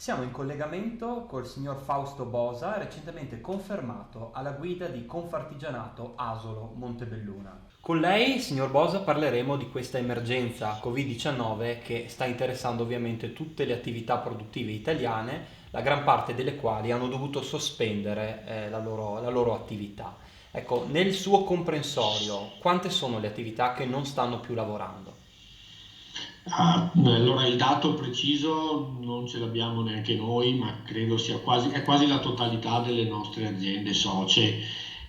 Siamo in collegamento col signor Fausto Bosa, recentemente confermato alla guida di Confartigianato Asolo Montebelluna. Con lei, signor Bosa, parleremo di questa emergenza Covid-19 che sta interessando ovviamente tutte le attività produttive italiane, la gran parte delle quali hanno dovuto sospendere la loro attività. Ecco, nel suo comprensorio, quante sono le attività che non stanno più lavorando? Allora il dato preciso non ce l'abbiamo neanche noi, ma credo sia è quasi la totalità delle nostre aziende socie,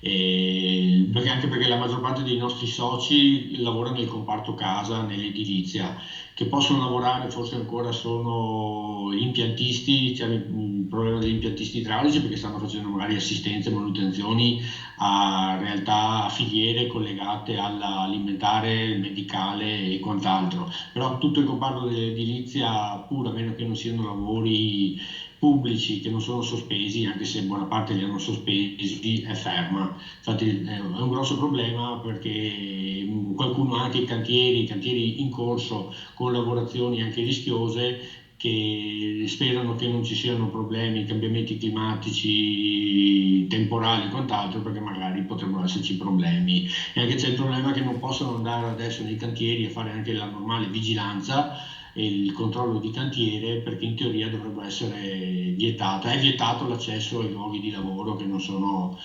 anche perché la maggior parte dei nostri soci lavora nel comparto casa, nell'edilizia, che possono lavorare forse ancora sono gli impiantisti, c'è il problema degli impiantisti idraulici perché stanno facendo magari assistenze e manutenzioni a realtà, a filiere collegate all'alimentare, medicale e quant'altro, però tutto il comparto dell'edilizia, pur a meno che non siano lavori pubblici che non sono sospesi, anche se buona parte li hanno sospesi, è ferma. Infatti è un grosso problema perché qualcuno ha anche i cantieri in corso con lavorazioni anche rischiose che sperano che non ci siano problemi, cambiamenti climatici, temporali e quant'altro, perché magari potrebbero esserci problemi. E anche c'è il problema che non possono andare adesso nei cantieri a fare anche la normale vigilanza e il controllo di cantiere, perché in teoria dovrebbe essere vietato. È vietato l'accesso ai luoghi di lavoro che non sono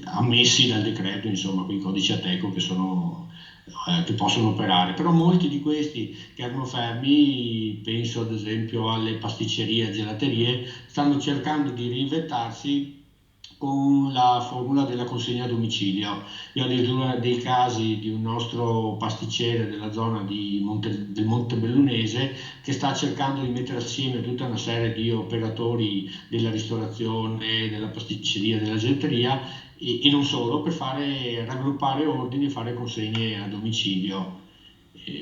ammessi dal decreto, insomma, quei codici Ateco che possono operare, però molti di questi che erano fermi, penso ad esempio alle pasticcerie e gelaterie, stanno cercando di reinventarsi con la formula della consegna a domicilio. Io ho addirittura dei casi di un nostro pasticcere della zona del Montebellunese che sta cercando di mettere assieme tutta una serie di operatori della ristorazione, della pasticceria, della gelateria e non solo, per raggruppare ordini e fare consegne a domicilio.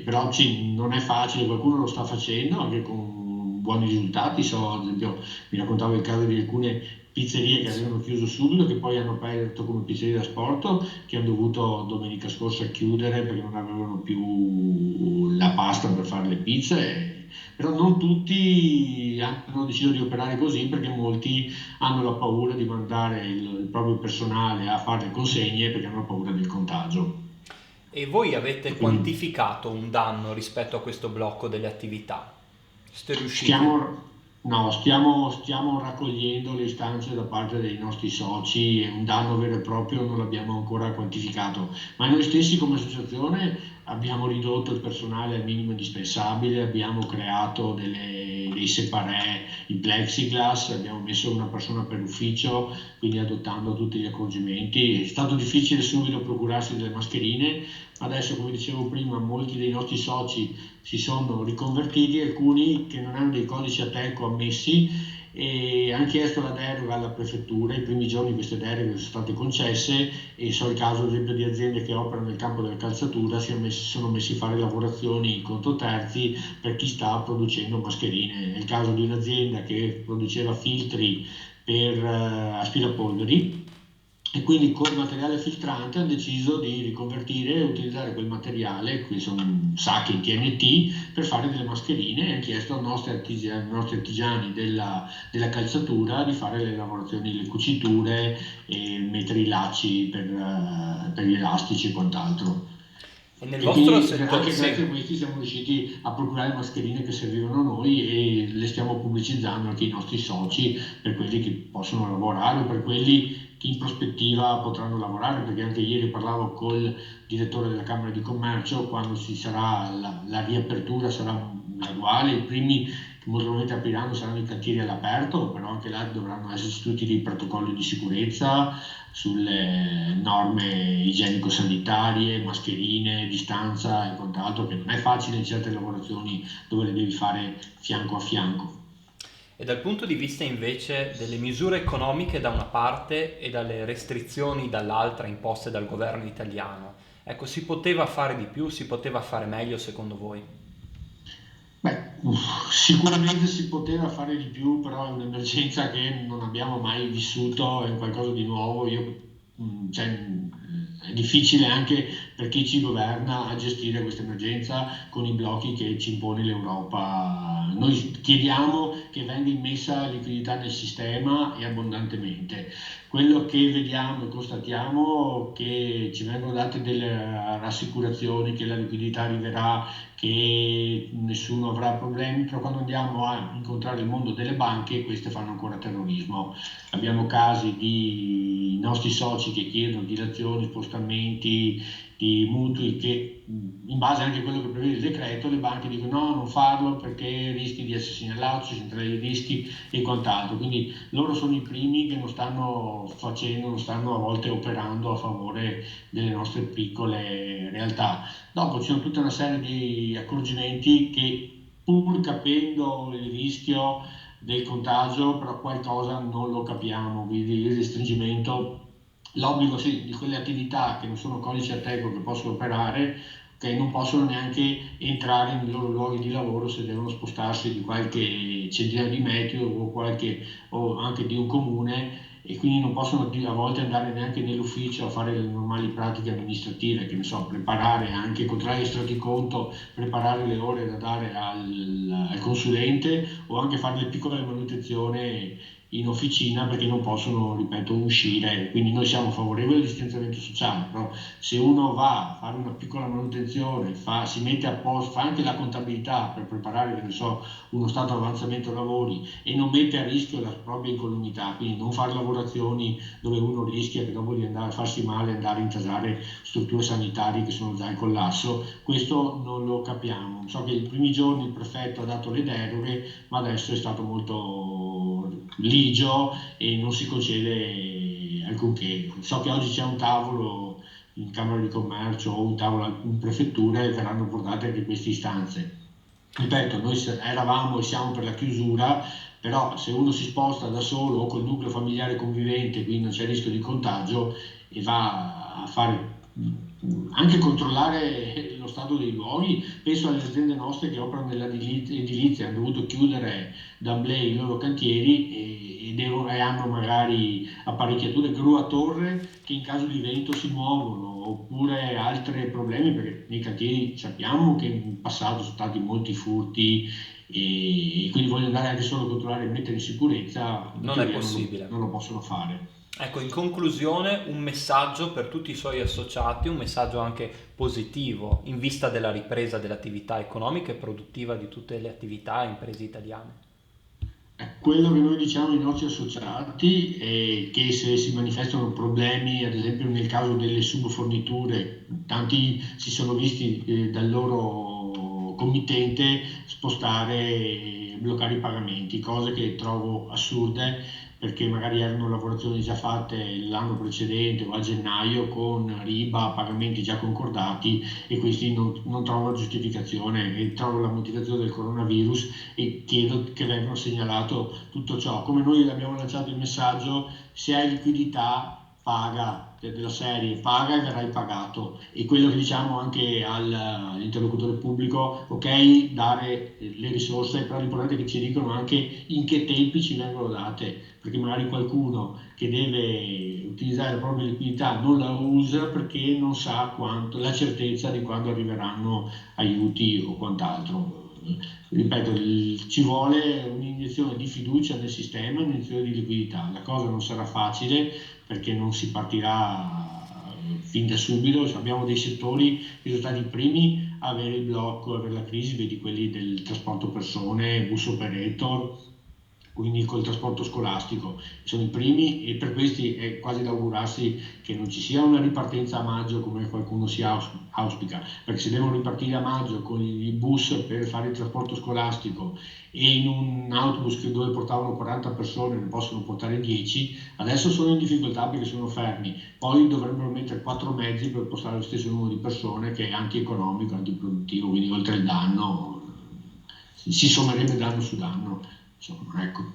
Però sì, non è facile, qualcuno lo sta facendo anche con buoni risultati. So, ad esempio, mi raccontavo il caso di alcune pizzerie che Sì. avevano chiuso subito, che poi hanno aperto come pizzerie da sport, che hanno dovuto domenica scorsa chiudere perché non avevano più la pasta per fare le pizze. Però non tutti hanno deciso di operare così perché molti hanno la paura di mandare il proprio personale a fare le consegne perché hanno paura del contagio. E voi E avete quindi quantificato un danno rispetto a questo blocco delle attività? Siete riusciti? Stiamo, no, stiamo raccogliendo le istanze da parte dei nostri soci e un danno vero e proprio non l'abbiamo ancora quantificato, ma noi stessi come associazione abbiamo ridotto il personale al minimo indispensabile, abbiamo creato dei separé in plexiglass, abbiamo messo una persona per ufficio, quindi adottando tutti gli accorgimenti. È stato difficile subito procurarsi delle mascherine, adesso come dicevo prima molti dei nostri soci si sono riconvertiti, alcuni che non hanno dei codici Ateco ammessi e hanno chiesto la deroga alla prefettura. I primi giorni queste deroghe sono state concesse e so il caso ad esempio di aziende che operano nel campo della calzatura sono messi a fare lavorazioni contro terzi per chi sta producendo mascherine. È il caso di un'azienda che produceva filtri per aspirapolveri e quindi col materiale filtrante hanno deciso di riconvertire e utilizzare quel materiale, qui sono sacche in TNT, per fare delle mascherine e hanno chiesto ai nostri artigiani della calzatura di fare le lavorazioni, le cuciture e mettere i lacci per gli elastici e quant'altro. E nel E vostro quindi settore, anche sì. grazie a questi siamo riusciti a procurare mascherine che servivano a noi e le stiamo pubblicizzando anche ai nostri soci, per quelli che possono lavorare o per quelli che in prospettiva potranno lavorare, perché anche ieri parlavo col direttore della Camera di Commercio, quando ci sarà la riapertura sarà graduale, i primi che molto probabilmente apriranno saranno i cantieri all'aperto, però anche là dovranno esserci tutti dei protocolli di sicurezza sulle norme igienico-sanitarie, mascherine, distanza e quant'altro, che non è facile in certe lavorazioni dove le devi fare fianco a fianco. E dal punto di vista invece delle misure economiche da una parte e dalle restrizioni dall'altra imposte dal governo italiano, ecco, si poteva fare di più, si poteva fare meglio secondo voi? Beh, sicuramente si poteva fare di più, però è un'emergenza che non abbiamo mai vissuto, è qualcosa di nuovo. Cioè, è difficile anche per chi ci governa a gestire questa emergenza con i blocchi che ci impone l'Europa. Noi chiediamo che venga immessa liquidità nel sistema e abbondantemente. Quello che vediamo e constatiamo è che ci vengono date delle rassicurazioni che la liquidità arriverà, che nessuno avrà problemi, però quando andiamo a incontrare il mondo delle banche, queste fanno ancora terrorismo. Abbiamo casi di nostri soci che chiedono dilazioni, spostamenti di mutui che, in base anche a quello che prevede il decreto, le banche dicono no, non farlo perché rischi di essere segnalato, ci sono dei rischi e quant'altro. Quindi loro sono i primi che non stanno facendo, non stanno a volte operando a favore delle nostre piccole realtà. Dopo ci sono tutta una serie di accorgimenti che, pur capendo il rischio del contagio, però qualcosa non lo capiamo, quindi il restringimento, l'obbligo sì, di quelle attività che non sono codice Ateco che possono operare, che non possono neanche entrare nei loro luoghi di lavoro se devono spostarsi di qualche centinaia di metri o anche di un comune, e quindi non possono a volte andare neanche nell'ufficio a fare le normali pratiche amministrative, che ne so, preparare anche, controllare gli estratti conto, preparare le ore da dare al consulente, o anche fare le piccole manutenzioni in officina, perché non possono, ripeto, uscire. Quindi noi siamo favorevoli al distanziamento sociale, però se uno va a fare una piccola manutenzione, si mette a posto, fa anche la contabilità per preparare, che ne so, uno stato di avanzamento lavori, e non mette a rischio la propria incolumità, quindi non fare lavorazioni dove uno rischia che dopo di andare a farsi male, andare a intasare strutture sanitarie che sono già in collasso, questo non lo capiamo. So che i primi giorni il prefetto ha dato le deroghe, ma adesso è stato molto ligio e non si concede alcunché. So che oggi c'è un tavolo in Camera di Commercio o un tavolo in prefettura e verranno portate anche queste istanze. Ripeto, noi eravamo e siamo per la chiusura, però se uno si sposta da solo o col nucleo familiare convivente, quindi non c'è rischio di contagio, e va a fare anche controllare lo stato dei luoghi. Penso alle aziende nostre che operano nell'edilizia, hanno dovuto chiudere d'amblè i loro cantieri e hanno magari apparecchiature gru a torre che in caso di vento si muovono, oppure altri problemi, perché nei cantieri sappiamo che in passato sono stati molti furti, e quindi vogliono andare anche solo a controllare e mettere in sicurezza, Non è possibile. non lo possono fare. Ecco, in conclusione, un messaggio per tutti i suoi associati, un messaggio anche positivo in vista della ripresa dell'attività economica e produttiva di tutte le attività e imprese italiane. Quello che noi diciamo ai nostri associati è che se si manifestano problemi, ad esempio nel caso delle subforniture, tanti si sono visti dal loro committente spostare e bloccare i pagamenti, cose che trovo assurde, perché magari erano lavorazioni già fatte l'anno precedente o a gennaio con riba, pagamenti già concordati, e questi non trovano giustificazione, e trovo la motivazione del coronavirus, e chiedo che vengano segnalato tutto ciò. Come noi abbiamo lanciato il messaggio, se hai liquidità paga, della serie paga e verrai pagato, e quello che diciamo anche all'interlocutore pubblico: ok, dare le risorse, però l'importante è che ci dicono anche in che tempi ci vengono date, perché magari qualcuno che deve utilizzare la propria liquidità non la usa perché non sa la certezza di quando arriveranno aiuti o quant'altro. Ripeto, ci vuole un'iniezione di fiducia nel sistema, un'iniezione di liquidità. La cosa non sarà facile, perché non si partirà fin da subito. Abbiamo dei settori che sono stati i primi a avere il blocco, a avere la crisi, vedi quelli del trasporto persone, bus operator, quindi col trasporto scolastico, sono i primi, e per questi è quasi da augurarsi che non ci sia una ripartenza a maggio come qualcuno si auspica, perché se devono ripartire a maggio con i bus per fare il trasporto scolastico, e in un autobus dove portavano 40 persone ne possono portare 10, adesso sono in difficoltà perché sono fermi, poi dovrebbero mettere 4 mezzi per portare lo stesso numero di persone, che è antieconomico, antiproduttivo, quindi oltre il danno si sommerebbe danno su danno. Insomma, ecco.